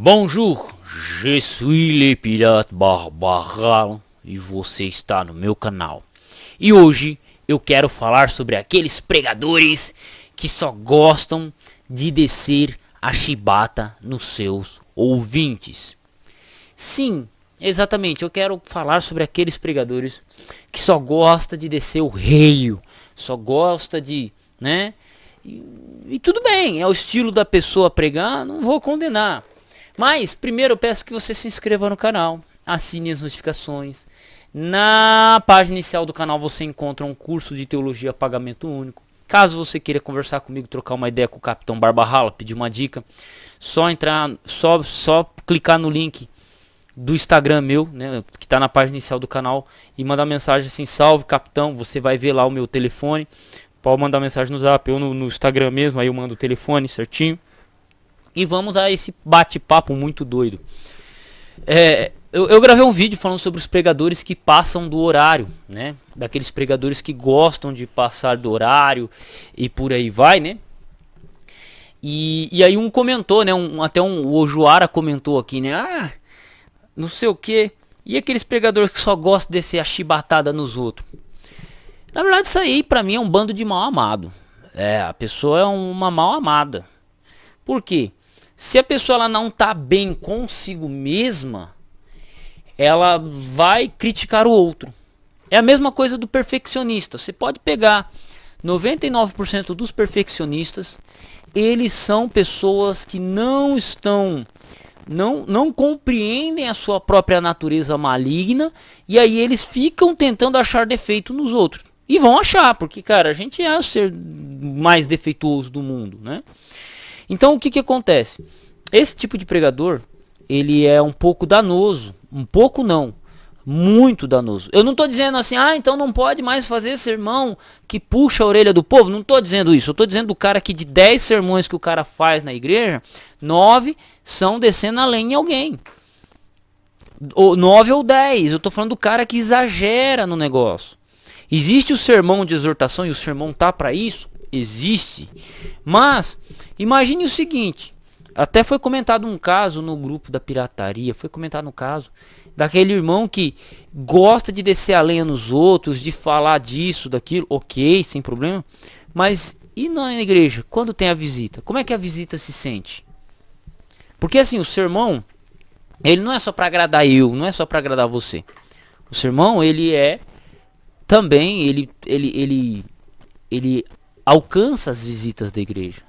Bonjour, je suis le pirate Barbaral e você está no meu canal. E hoje eu quero falar sobre aqueles pregadores que só gostam de descer a chibata nos seus ouvintes. Sim, exatamente, eu quero falar sobre aqueles pregadores que só gosta de descer o reio, só gosta de, né? E tudo bem, é o estilo da pessoa pregar, não vou condenar. Mas primeiro eu peço que você se inscreva no canal, assine as notificações. Na página inicial do canal você encontra um curso de teologia a pagamento único. Caso você queira conversar comigo, trocar uma ideia com o Capitão Barbarala, pedir uma dica, só entrar, só clicar no link do Instagram meu, né, que está na página inicial do canal, e mandar mensagem assim: salve capitão. Você vai ver lá o meu telefone. Pode mandar mensagem no Zap ou no Instagram mesmo, aí eu mando o telefone certinho. E vamos a esse bate-papo muito doido. Eu gravei um vídeo falando sobre os pregadores que passam do horário, né? Daqueles pregadores que gostam de passar do horário e por aí vai, né? E aí um comentou, né? O Ojuara comentou aqui, né? Ah, não sei o que. E aqueles pregadores que só gostam de descer a chibatada nos outros? Na verdade, isso aí pra mim é um bando de mal amado. A pessoa é uma mal amada. Por quê? Se a pessoa ela não tá bem consigo mesma, ela vai criticar o outro. É a mesma coisa do perfeccionista. Você pode pegar 99% dos perfeccionistas, eles são pessoas que não compreendem a sua própria natureza maligna, e aí eles ficam tentando achar defeito nos outros. E vão achar, porque cara, a gente é o ser mais defeituoso do mundo, né? Então o que acontece? Esse tipo de pregador, ele é um pouco danoso. Um pouco não, muito danoso. Eu não estou dizendo assim, então não pode mais fazer sermão que puxa a orelha do povo. Não estou dizendo isso. Eu estou dizendo do cara que de 10 sermões que o cara faz na igreja, 9 são descendo a lenha em alguém. Ou 9 ou 10. Eu estou falando do cara que exagera no negócio. Existe o sermão de exortação e o sermão tá para isso? Existe. Mas imagine o seguinte, até foi comentado um caso no grupo da pirataria, foi comentado um caso daquele irmão que gosta de descer a lenha nos outros, de falar disso, daquilo, ok, sem problema. Mas e na igreja, quando tem a visita? Como é que a visita se sente? Porque assim, o sermão, ele não é só para agradar eu, não é só para agradar você. O sermão, ele é também, ele alcança as visitas da igreja.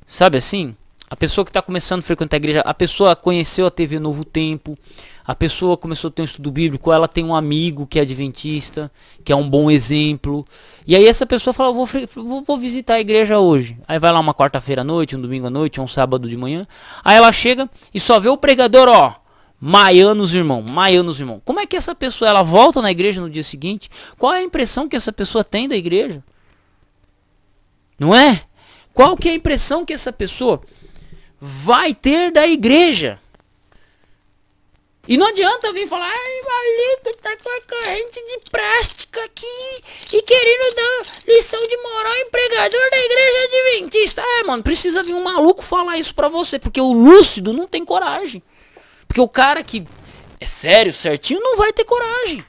Sabe assim? A pessoa que está começando a frequentar a igreja, a pessoa conheceu a TV Novo Tempo, a pessoa começou a ter um estudo bíblico, ela tem um amigo que é adventista, que é um bom exemplo. E aí essa pessoa fala, vou visitar a igreja hoje. Aí vai lá uma quarta-feira à noite, um domingo à noite, um sábado de manhã. Aí ela chega e só vê o pregador, Maianos irmão. Como é que essa pessoa, ela volta na igreja no dia seguinte? Qual é a impressão que essa pessoa tem da igreja? Não é? Qual que é a impressão que essa pessoa vai ter da igreja? E não adianta vir falar, Valito tá com a corrente de plástica aqui e querendo dar lição de moral em pregador da igreja adventista. Mano, precisa vir um maluco falar isso pra você, porque o lúcido não tem coragem. Porque o cara que é sério, certinho, não vai ter coragem.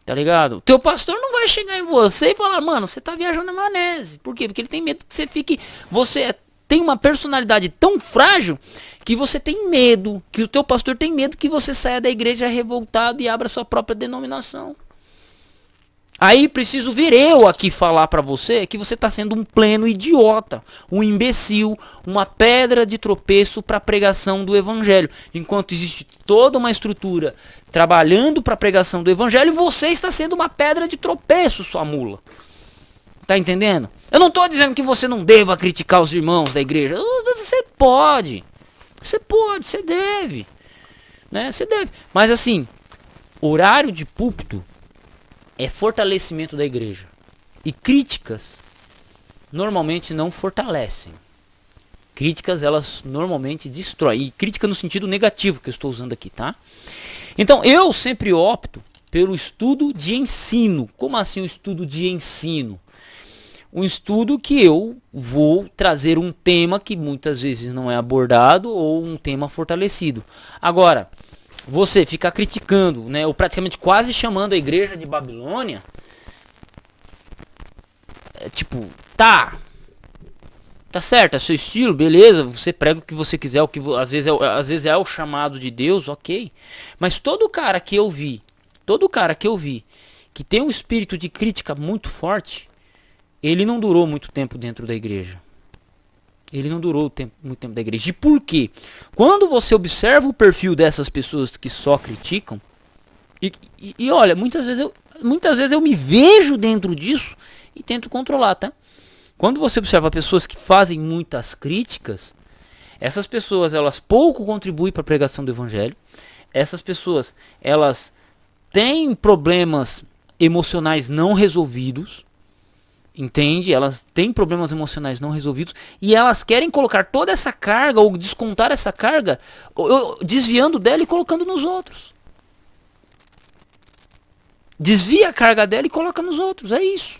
Tá ligado? O teu pastor não vai chegar em você e falar, mano, você tá viajando na maionese. Por quê? Porque ele tem medo que você fique... Você tem uma personalidade tão frágil que você tem medo, que o teu pastor tem medo que você saia da igreja revoltado e abra sua própria denominação. Aí preciso vir eu aqui falar pra você que você tá sendo um pleno idiota, um imbecil, uma pedra de tropeço pra pregação do evangelho. Enquanto existe toda uma estrutura trabalhando pra pregação do evangelho, você está sendo uma pedra de tropeço, sua mula. Tá entendendo? Eu não tô dizendo que você não deva criticar os irmãos da igreja. Você pode, você deve, né? Você deve. Mas assim, horário de púlpito é fortalecimento da igreja. E críticas normalmente não fortalecem. Críticas, elas normalmente destroem. E crítica no sentido negativo que eu estou usando aqui, tá? Então, eu sempre opto pelo estudo de ensino. Como assim o estudo de ensino? um estudo que eu vou trazer um tema que muitas vezes não é abordado ou um tema fortalecido. Agora, você ficar criticando, né, ou praticamente quase chamando a igreja de Babilônia, tipo, tá certo, é seu estilo, beleza, você prega o que você quiser, o que às vezes é o chamado de Deus, ok. Mas todo cara que eu vi que tem um espírito de crítica muito forte, ele não durou muito tempo dentro da igreja. Ele não durou muito tempo da igreja. E por quê? Quando você observa o perfil dessas pessoas que só criticam, e olha, muitas vezes eu me vejo dentro disso e tento controlar, tá? Quando você observa pessoas que fazem muitas críticas, essas pessoas elas pouco contribuem para a pregação do evangelho. Essas pessoas elas têm problemas emocionais não resolvidos, entende? Elas têm problemas emocionais não resolvidos e elas querem colocar toda essa carga ou descontar essa carga, desviando dela e colocando nos outros. Desvia a carga dela e coloca nos outros. É isso.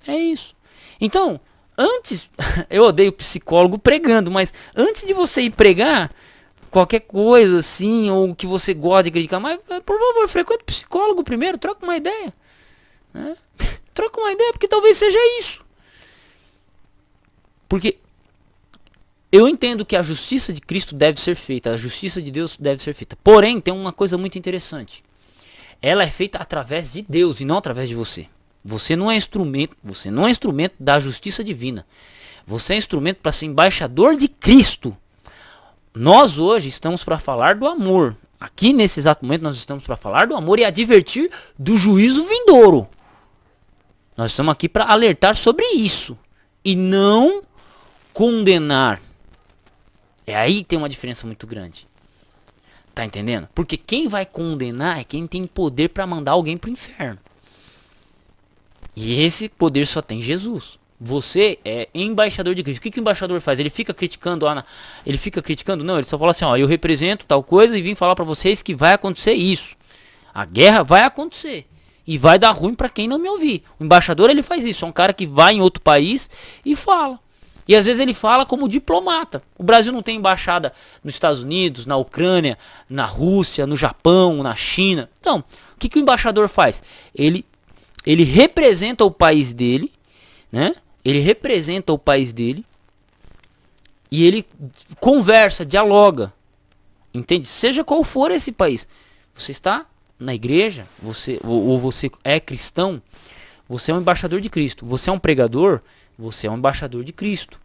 É isso. Então, antes, eu odeio psicólogo pregando, mas antes de você ir pregar qualquer coisa assim, ou que você gosta de criticar, mas por favor, frequente o psicólogo primeiro, troca uma ideia. Né? Troca uma ideia, porque talvez seja isso. Porque eu entendo que a justiça de Cristo deve ser feita, a justiça de Deus deve ser feita. Porém, tem uma coisa muito interessante. Ela é feita através de Deus e não através de você. Você não é instrumento da justiça divina. Você é instrumento para ser embaixador de Cristo. Nós hoje estamos para falar do amor. Aqui nesse exato momento nós estamos para falar do amor e advertir do juízo vindouro. Nós estamos aqui para alertar sobre isso e não condenar. É aí que tem uma diferença muito grande. Tá entendendo? Porque quem vai condenar é quem tem poder para mandar alguém pro inferno. E esse poder só tem Jesus. Você é embaixador de Cristo. O que o embaixador faz? Ele fica criticando ele fica criticando? Não, ele só fala assim, ó, eu represento tal coisa e vim falar para vocês que vai acontecer isso. A guerra vai acontecer. E vai dar ruim para quem não me ouvir. O embaixador ele faz isso. É um cara que vai em outro país e fala. E às vezes ele fala como diplomata. O Brasil não tem embaixada nos Estados Unidos, na Ucrânia, na Rússia, no Japão, na China. Então, o que o embaixador faz? Ele representa o país dele, né? Ele representa o país dele e ele conversa, dialoga, entende? Seja qual for esse país, você está na igreja, você é cristão, você é um embaixador de Cristo. Você é um pregador, você é um embaixador de Cristo.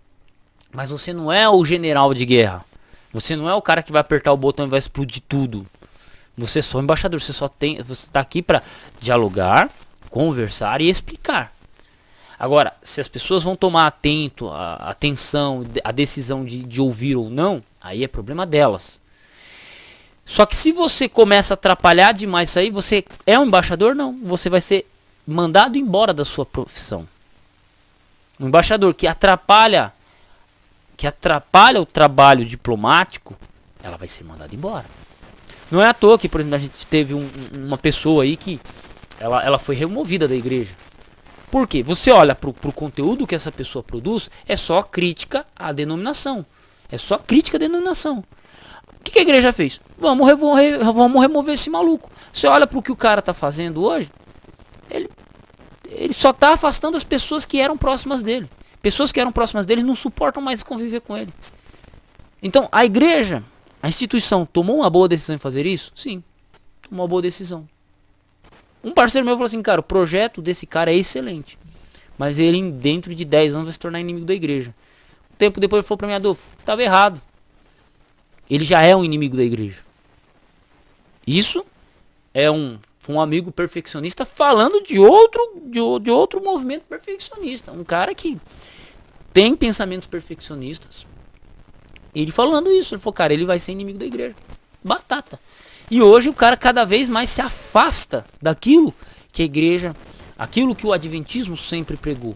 Mas você não é o general de guerra. Você não é o cara que vai apertar o botão e vai explodir tudo. Você é só um embaixador. Você está aqui para dialogar, conversar e explicar. Agora, se as pessoas vão tomar atenção, a decisão de ouvir ou não, aí é problema delas. Só que se você começa a atrapalhar demais isso aí, você é um embaixador? Não. Você vai ser mandado embora da sua profissão. Um embaixador que atrapalha o trabalho diplomático, ela vai ser mandada embora. Não é à toa que, por exemplo, a gente teve uma pessoa aí que ela foi removida da igreja. Por quê? Você olha pro conteúdo que essa pessoa produz, é só crítica à denominação. É só crítica à denominação. O que a igreja fez? Vamos remover esse maluco. Você olha pro que o cara tá fazendo hoje, ele só tá afastando as pessoas que eram próximas dele. Pessoas que eram próximas dele não suportam mais conviver com ele. Então, a igreja, a instituição, tomou uma boa decisão em fazer isso? Sim, tomou uma boa decisão. Um parceiro meu falou assim, cara, o projeto desse cara é excelente. Mas ele, dentro de 10 anos, vai se tornar inimigo da igreja. Um tempo depois ele falou pra mim, Adolfo, estava errado. Ele já é um inimigo da igreja. Isso é um amigo perfeccionista falando de outro movimento perfeccionista. Um cara que tem pensamentos perfeccionistas. Ele falando isso, ele falou, cara, ele vai ser inimigo da igreja. Batata. E hoje o cara cada vez mais se afasta daquilo que a igreja, aquilo que o adventismo sempre pregou.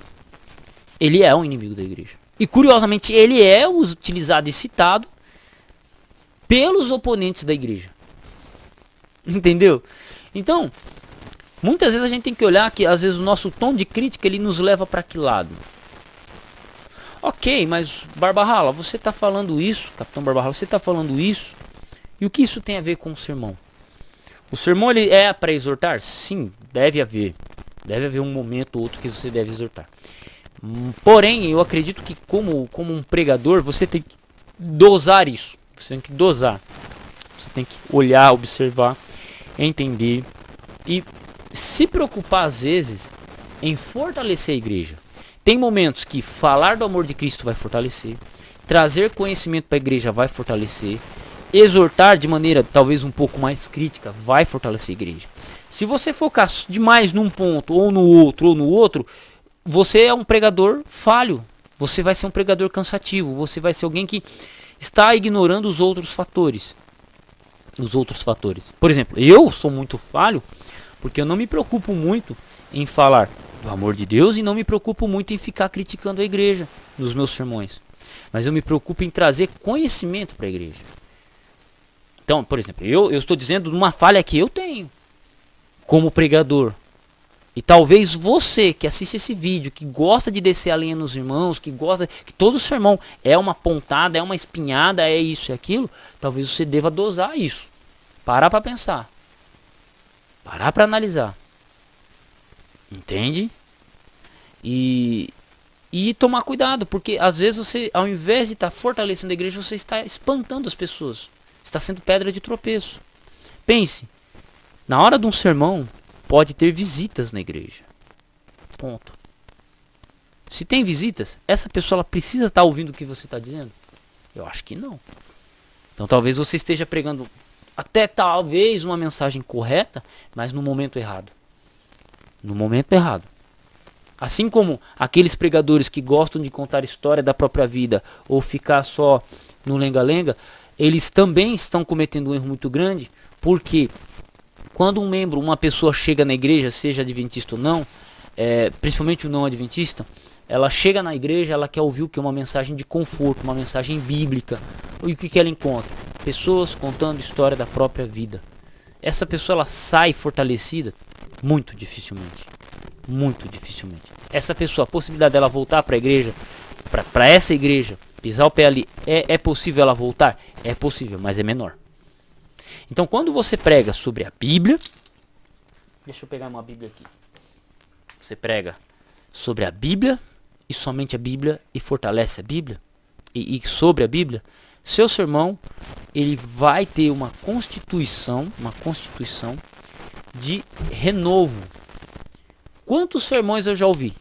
Ele é um inimigo da igreja. E curiosamente ele é utilizado e citado pelos oponentes da igreja. Entendeu? Então, Muitas vezes a gente tem que olhar que às vezes o nosso tom de crítica ele nos leva para que lado? Ok, mas Barbarrala, você está falando isso, Capitão Barbarrala, você está falando isso, e o que isso tem a ver com o sermão? O sermão ele é para exortar? Sim, deve haver. Deve haver um momento ou outro que você deve exortar. Porém, eu acredito que como um pregador, você tem que dosar isso. Você tem que dosar. Você tem que olhar, observar, entender e se preocupar às vezes em fortalecer a igreja. Tem momentos que falar do amor de Cristo vai fortalecer, trazer conhecimento para a igreja vai fortalecer, exortar de maneira talvez um pouco mais crítica vai fortalecer a igreja. Se você focar demais num ponto ou no outro, você é um pregador falho. Você vai ser um pregador cansativo. Você vai ser alguém que está ignorando os outros fatores. Por exemplo, eu sou muito falho porque eu não me preocupo muito em falar do amor de Deus e não me preocupo muito em ficar criticando a igreja nos meus sermões. Mas eu me preocupo em trazer conhecimento para a igreja. Então, por exemplo, eu estou dizendo de uma falha que eu tenho como pregador. E talvez você que assiste esse vídeo, que gosta de descer a linha nos irmãos, que gosta que todo sermão é uma pontada, é uma espinhada, é isso e aquilo, talvez você deva dosar isso. Parar para pensar. Parar para analisar. Entende? E tomar cuidado, porque às vezes você, ao invés de estar fortalecendo a igreja, você está espantando as pessoas. Está sendo pedra de tropeço. Pense, na hora de um sermão, pode ter visitas na igreja. Ponto. Se tem visitas, essa pessoa ela precisa estar ouvindo o que você está dizendo? Eu acho que não. Então talvez você esteja pregando até talvez uma mensagem correta, mas no momento errado. No momento errado. Assim como aqueles pregadores que gostam de contar história da própria vida ou ficar só no lenga-lenga, eles também estão cometendo um erro muito grande, porque quando um membro, uma pessoa chega na igreja, seja adventista ou não, principalmente o não adventista, ela chega na igreja, ela quer ouvir o que? Uma mensagem de conforto, uma mensagem bíblica. E o que ela encontra? Pessoas contando história da própria vida. Essa pessoa ela sai fortalecida? Muito dificilmente. Muito dificilmente. Essa pessoa, a possibilidade dela voltar para a igreja, para essa igreja, pisar o pé ali, é possível ela voltar? É possível, mas é menor. Então quando você prega sobre a Bíblia, deixa eu pegar uma Bíblia aqui. Você prega sobre a Bíblia e somente a Bíblia e fortalece a Bíblia e sobre a Bíblia, seu sermão ele vai ter uma constituição de renovo. Quantos sermões eu já ouvi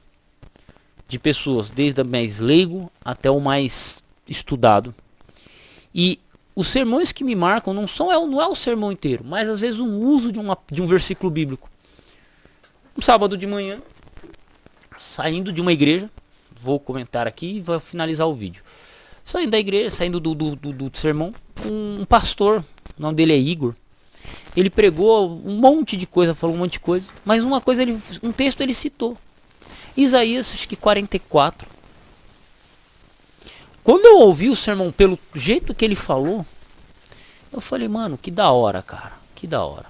de pessoas, desde o mais leigo até o mais estudado, e os sermões que me marcam não é o sermão inteiro, mas às vezes um uso de um versículo bíblico. Um sábado de manhã, saindo de uma igreja, vou comentar aqui e vou finalizar o vídeo. Saindo da igreja, saindo do sermão, um pastor, o nome dele é Igor, ele pregou um monte de coisa, falou um monte de coisa, mas um texto ele citou. Isaías, acho que 44. Quando eu ouvi o sermão pelo jeito que ele falou, eu falei, mano, que da hora, cara, que da hora.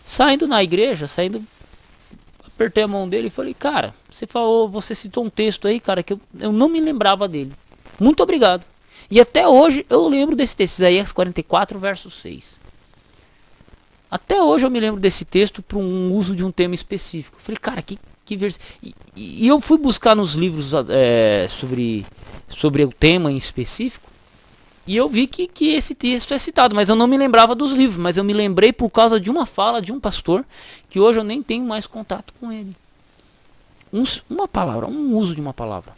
Saindo na igreja, apertei a mão dele e falei, cara, você citou um texto aí, cara, que eu não me lembrava dele. Muito obrigado. E até hoje eu lembro desse texto, Isaías 44, verso 6. Até hoje eu me lembro desse texto para um uso de um tema específico. Eu falei, cara, que versículo. E eu fui buscar nos livros sobre o tema em específico. E eu vi que esse texto é citado, mas eu não me lembrava dos livros. Mas eu me lembrei por causa de uma fala de um pastor, que hoje eu nem tenho mais contato com ele. Uma palavra, um uso de uma palavra.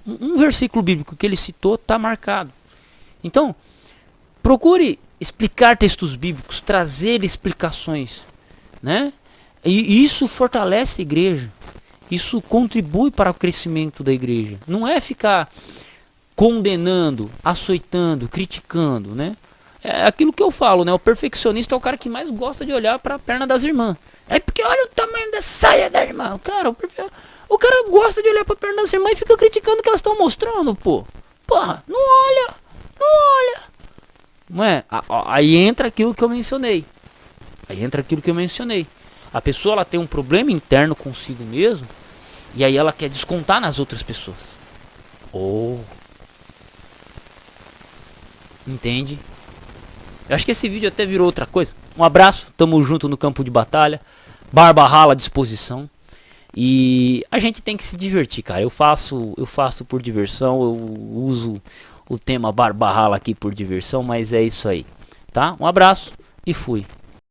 Um versículo bíblico que ele citou está marcado. Então, procure explicar textos bíblicos, trazer explicações, né? E isso fortalece a igreja. Isso contribui para o crescimento da igreja. Não é ficar condenando, açoitando, criticando, né? É aquilo que eu falo, né? O perfeccionista é o cara que mais gosta de olhar para a perna das irmãs. É porque olha o tamanho da saia da irmã. Cara, o cara gosta de olhar para a perna das irmãs e fica criticando o que elas estão mostrando, pô. Porra, não olha. Não é? Aí entra aquilo que eu mencionei. A pessoa ela tem um problema interno consigo mesmo e aí ela quer descontar nas outras pessoas. Oh. Entende? Eu acho que esse vídeo até virou outra coisa. Um abraço, tamo junto no campo de batalha. Barba rala à disposição. E a gente tem que se divertir, cara. Eu faço por diversão. Eu uso o tema barba rala aqui por diversão, mas é isso aí, tá? Um abraço e fui.